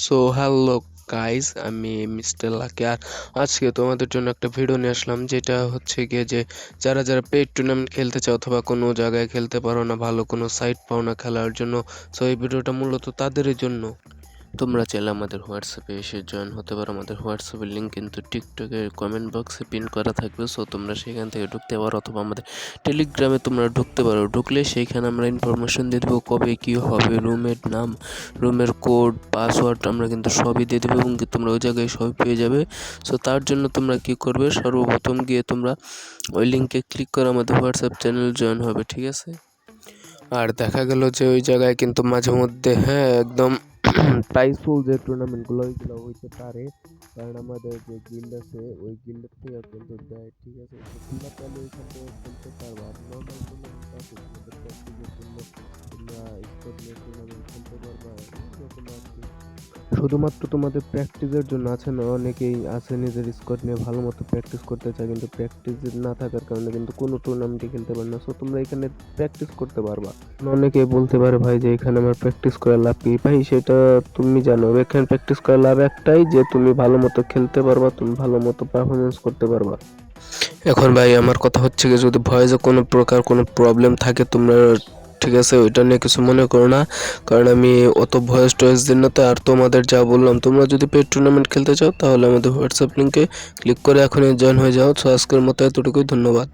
So hello guys, আমি mister lucky. আর আজকে তোমাদের জন্য একটা ভিডিও নিয়ে আসলাম, যেটা হচ্ছে গিয়ে যে যারা যারা পেড টুর্নামেন্ট খেলতে চাও অথবা কোনো জায়গায় খেলতে পারো না, ভালো কোনো সাইট পাও না খেলার জন্য। সো এই ভিডিওটা মূলত তাদেরই জন্য। তোমরা চাইলে আমাদের হোয়াটসঅ্যাপে এসে জয়েন হতে পারো। আমাদের হোয়াটসঅ্যাপের লিঙ্ক কিন্তু টিকটকের কমেন্ট বক্সে পিন করা থাকবে। সো তোমরা সেখান থেকে ঢুকতে পারো, অথবা আমাদের টেলিগ্রামে তোমরা ঢুকতে পারো। ঢুকলে সেইখানে আমরা ইনফরমেশন দিয়ে দেবো কবে কী হবে, রুমের নাম, রুমের কোড, পাসওয়ার্ড আমরা কিন্তু সবই দিয়ে দেবো, এবং তোমরা ওই জায়গায় সবই পেয়ে যাবে। সো তার জন্য তোমরা কী করবে, সর্বপ্রথম গিয়ে তোমরা ওই লিঙ্কে ক্লিক করে আমাদের হোয়াটসঅ্যাপ চ্যানেল জয়েন হবে, ঠিক আছে? আর দেখা গেল যে ওই জায়গায় কিন্তু মাঝে মধ্যে একদম প্রাইসফুল যে টুর্নামেন্টগুলো ওইগুলো হইতে পারে, কারণ আমাদের যে গিল্ড আছে ওই গিল্ডের থেকে কিন্তু দেয়, ঠিক আছে? তো তোমরা তাহলে ওইখান থেকে খেলতে পারবা। আর নর্মাল টুর্নামেন্ট আছে তোমাদের প্র্যাকটিসের জন্য, তোমরা স্কোর নিয়ে টুর্নামেন্ট খেলতে পারবা এরকম আর কি। শুধুমাত্র তোমাদের প্র্যাকটিসের জন্য আছে না, অনেকেই আছে নিজের স্কোয়াড নিয়ে ভালো মতো প্র্যাকটিস করতে চায়, কিন্তু প্র্যাকটিস না থাকার কারণে কিন্তু কোনো টুর্নামেন্টে খেলতে পারে না। সো তোমরা এখানে প্র্যাকটিস করতে পারবা। অনেকেই বলতে পারে ভাই যে এখানে আমার প্র্যাকটিস করার লাভ কি? ভাই সেটা তুমি জানো, এখানে প্র্যাকটিস করার লাভ একটাই, যে তুমি ভালো মতো খেলতে পারবা, তুমি ভালো মতো পারফরমেন্স করতে পারবা। এখন ভাই আমার কথা হচ্ছে কি, যদি ভয়েসে কোনো প্রকার কোনো প্রবলেম থাকে তোমরা, ঠিক আছে, ওইটা নিয়ে কিছু মনে করো না, কারণ আমি অত ভয়েস টয়েস দিন না। তো আর তোমাদের যা বললাম, তোমরা যদি পেড টুর্নামেন্ট খেলতে চাও তাহলে আমাদের হোয়াটসঅ্যাপ লিঙ্কে ক্লিক করে এখনই জয়েন হয়ে যাও। সো আজকের মতো এতটুকুই, ধন্যবাদ।